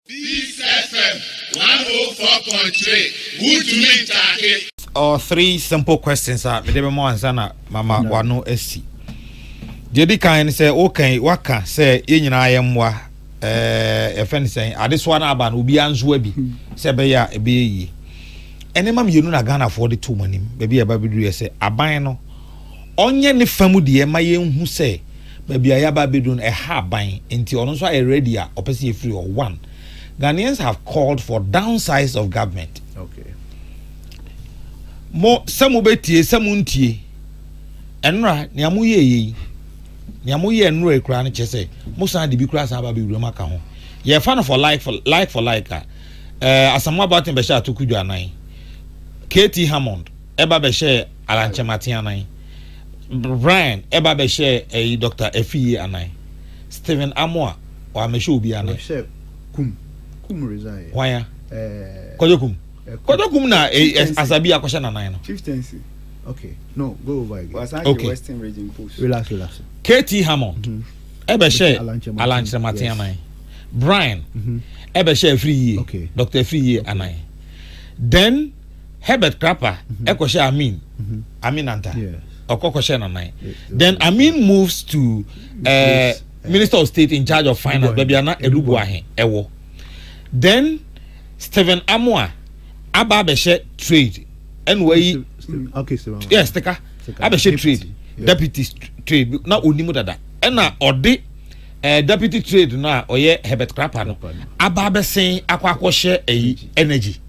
This FM 104.3. Good to meet you. Or three simple questions are maybe more answer mama wano esi. Jadi kan say okay waka say yinyina ayemwa e fen say ade one aba na obi anzo abi say be ya ebe yi. Ene mam yenu na Ghana for the two manim baby aba bedu say aban no onye ne famu de ma yenhu say baby ayaba bedun e ha aban enti ono so are ready a opese free or one. Ghanaians have called for downsize of government. Okay. Mo samubetie samuntie. Enra ni amuye yi. Ni amuye enra ekura ne chese. Mo san de bi kura san ba be wura maka ho. Ye fan for like asamu about him be sha tokudu anan. KT Hammond eba be share Alanche Matianan. Brian eba be share Dr. Efiye anan. Stephen Amoa wa me show bi anan. Kum resign. Why? Kojokum na asabi akwasha na nine. Chieftaincy. Okay. No, go over again. Okay. Western Region Post. Relax. KT Hammond. Ebe share Alanche Matianan. Brian. Ebe share free. Okay. Dr. Free anan. Then Herbert Crapper eko share Amin. Amin anta. Yes. Okoko share na nine. Then Amin moves to Minister of State in charge of finance. Baby ana elubu ahe ewo. Then Stephen Amoa Ababeshe trade and way okay, so yes teka Abeshe trade deputy trade na onimu dada and na odi deputy trade na oye Herbert Crapper no Ababesen akwakoshe energy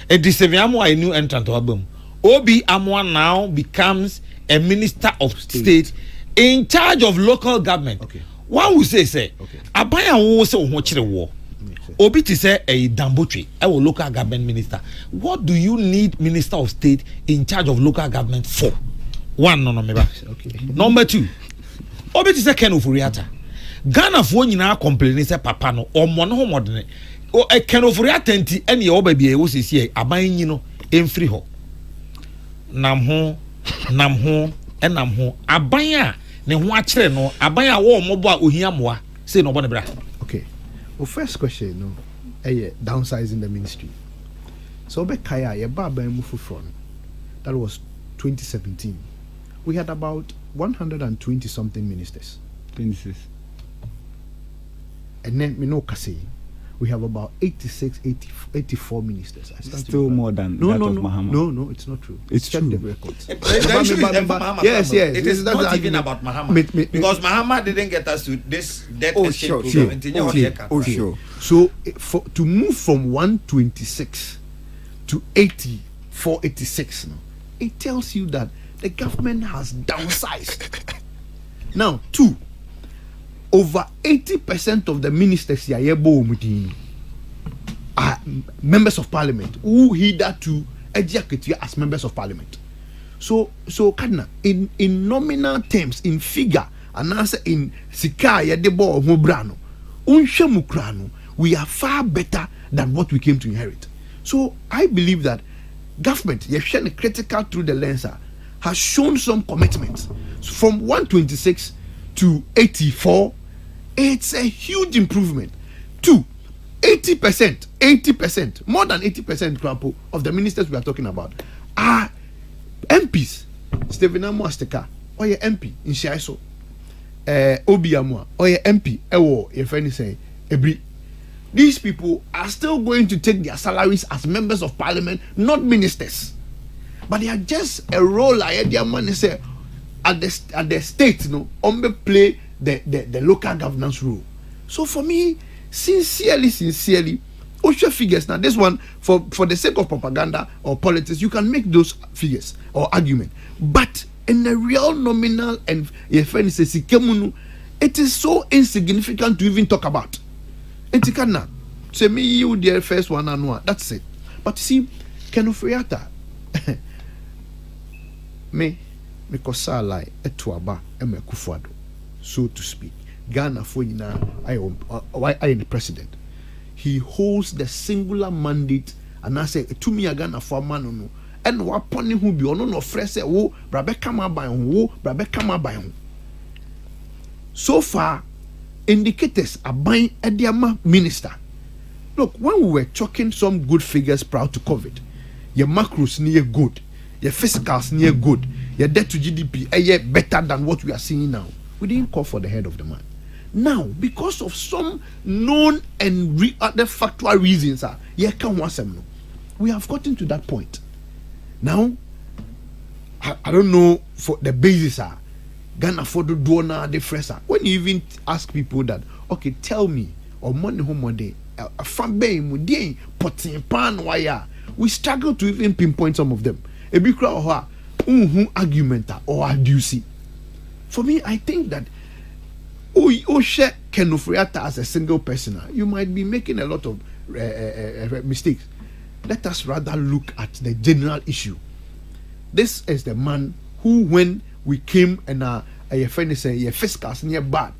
e Stephen Amoa a new entrant to Abam Obi Amoa now becomes a minister of state in charge of local government. Okay. One will say abaya wo se wo chire wo Obi to say a Dambotri, our local government minister. What do you need minister of state in charge of local government for? One, no, okay. Number two, Obi to say Ken Ofuriata. Ghana for nyina complaining say papa no or mono modern. O e Ken Ofuriata enti any obaby was here aban nyino emfiri ho. Nam ho enam ho aban a ne ho akere no aban a wo mobo a ohia moa say no bone bra. Okay. Well, first question, no, downsizing the ministry. So, Bekaya, your Baba Mufu front, that was 2017. We had about 120 something ministers. 26. And then, Kasi, we have about 84 ministers. Still more than that of Mahama. No, it's not true. It's check true. the records. Yes. It is not even about Mahama. Because Mahama didn't get us to this debt exchange program. Sure. So, to move from 126 to 84, 86 now, it tells you that the government has downsized. Now, two, over 80% of the ministers here are members of parliament who hitherto execute as members of parliament. So Kadna, in nominal terms, in figure, and answer in sika yedebo mubrano, unshemukrano, we are far better than what we came to inherit. So I believe that government, critical through the lens, has shown some commitments from 126 to 84. It's a huge improvement. Two, 80%, more than 80% of the ministers we are talking about are MPs. Stephen Amoa Steka, or your MP in Shaiso. Obi Amoa, or your MP, Ewo, your friend say, Ebri. These people are still going to take their salaries as members of parliament, not ministers. But they are just a role like their money say at the state, play the local governance role. So for me, sincerely, OSHA figures now, this one for the sake of propaganda or politics, you can make those figures or argument. But in the real nominal and it is so insignificant to even talk about. Entikana, say me you the first one and one. That's it. But see, Kenofriata me kosa lie etuaba eme kufuado, so to speak. Ghana for I am the president. He holds the singular mandate, and I say to me Ghana for man no. And waponi who be ono no fresh say wo brabe kama by ho. So far indicators aban ediama minister look, when we were chalking some good figures prior to COVID, your macros near good, your physicals near good, your debt to GDP better than what we are seeing now. We didn't call for the head of the man. Now, because of some known and other factual reasons, we have gotten to that point. Now, I don't know for the basis, Ghana for the donor difference. When you even ask people that, okay, tell me, or money home day, from Bay, potting pan wire, we struggle to even pinpoint some of them. A big crowd argument or adduce. For me, I think that share Kenofriata as a single person, you might be making a lot of mistakes. Let us rather look at the general issue. This is the man who, when we came and your friend say your fiscals near bad,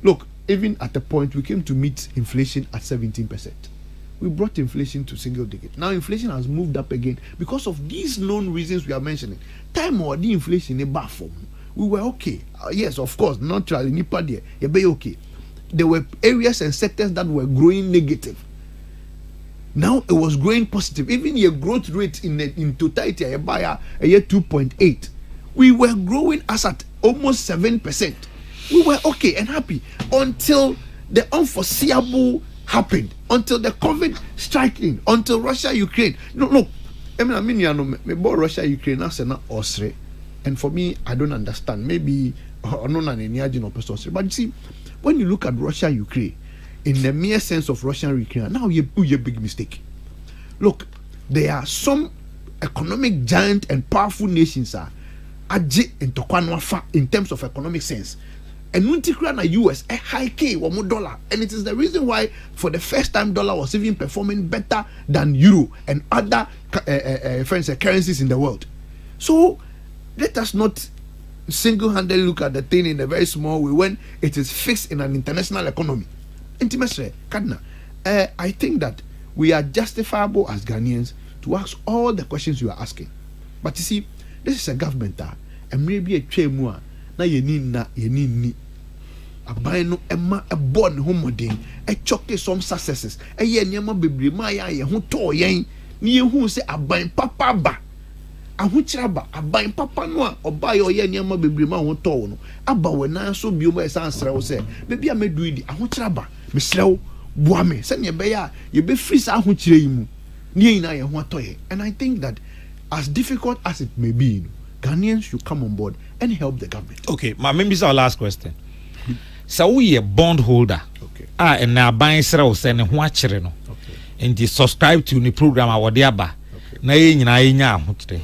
look, even at the point we came to meet inflation at 17%. We brought inflation to single digit. Now inflation has moved up again because of these known reasons we are mentioning. Time or the inflation in bad form. We were okay. Yes, of course, naturally, Nipa there, you be okay. There were areas and sectors that were growing negative. Now it was growing positive. Even your growth rate in totality, a year 2.8. We were growing as at almost 7%. We were okay and happy until the unforeseeable happened, until the COVID striking, until Russia, Ukraine. No. I mean, Russia, Ukraine, that's not Austria. And for me, I don't understand. Maybe but you see, when you look at Russia, Ukraine, in the mere sense of Russia, Ukraine, now you do a big mistake. Look, there are some economic giant and powerful nations in terms of economic sense. And the US a high K $1, and it is the reason why for the first time dollar was even performing better than euro and other currencies in the world. So let us not single-handedly look at the thing in a very small way when it is fixed in an international economy. Intimacy, Kadna, I think that we are justifiable as Ghanaians to ask all the questions you are asking. But you see, this is a government and maybe a chemua na ni abano emma a born homodin a choke some successes a ye nyama bebre ma ya ye ho to yen ni ehu se aban papa ba ahuchira ba aban papa no a oba ye nyama bebre ma ho to no aba wona so biom e san srew se bebi amedu idi ahuchira ba me srew boa me se ne be ya ye be free sa ahuchira yi mu ni na ye ho atoye. And I think that as difficult as it may be, Ghanaians should come on board and help the government. Okay, maybe this is our last question. So we a bondholder. Okay. And now buying sell send what no. Okay. And they subscribe to the program our diaba. Okay. Na okay.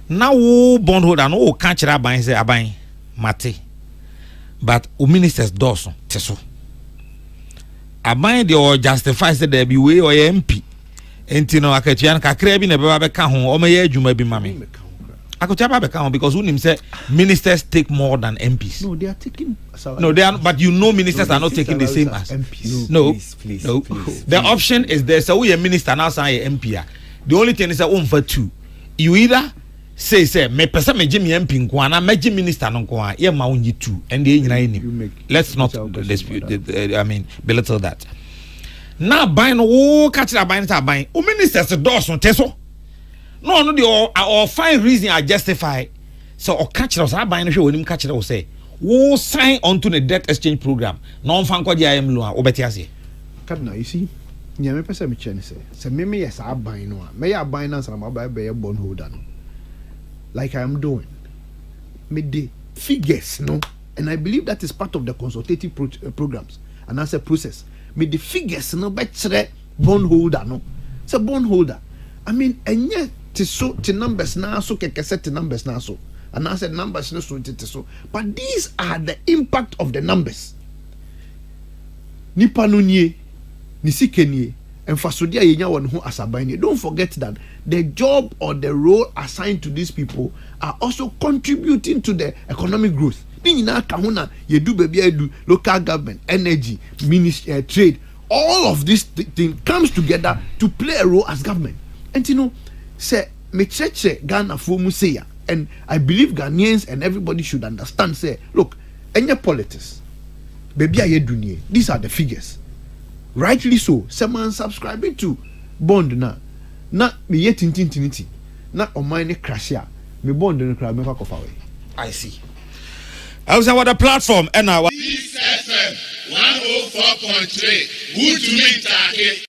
Now bondholder no catch that buying say abang mate. But ministers does teso. Abang they justify say there be way or MP. Entino akatian kakra bi na beba beka ho o meye adwuma bi mame akotaba beka ho because unim say ministers take more than MPs. No, they are taking no, they are, but you know ministers are not taking the same as MPs. No, please. The option is there. So we a minister now say MP. The only thing is that for two, you either say me person me Jimmy MP nko na me Jimmy minister no nko a ye ma unyi two and they nyina enim. Let's not dispute belittle that. Now buying catch that buying that buying. Ministers doors on teso. No, the or fine reason I justify. So or catch us buying show when him catch it say. Who sign onto the debt exchange program. Non fan kwa dia em loan obetiase. Kadna, you see. Nya me pese me chen say. Se me yes I buying no. Me ya buying na some buy be bond holder no. Like I am doing. Me the figures no. And I believe that is part of the consultative programs and as a process. Me the figures no betre bondholder no. It's a bondholder. I mean, enye te numbers na so keke set numbers na so. And I said numbers no so te so. But these are the impact of the numbers. Nipa no nie, ni sike nie, enfasodia yenya won ho asabani. Don't forget that the job or the role assigned to these people are also contributing to the economic growth. You do baby, I do local government, energy, ministry, trade. All of this thing comes together to play a role as government. And you know, say me cheche Ghana for Museya, and I believe Ghanaians and everybody should understand. Say, look, any politics, baby, I do these are the figures. rightly so sɛ man subscribing to bond na me yɛ tintintiniti na ɔman ne crash a me bond no kra me fa kɔfa we. I see. I was on the platform and now This FM 104.3 Would you mean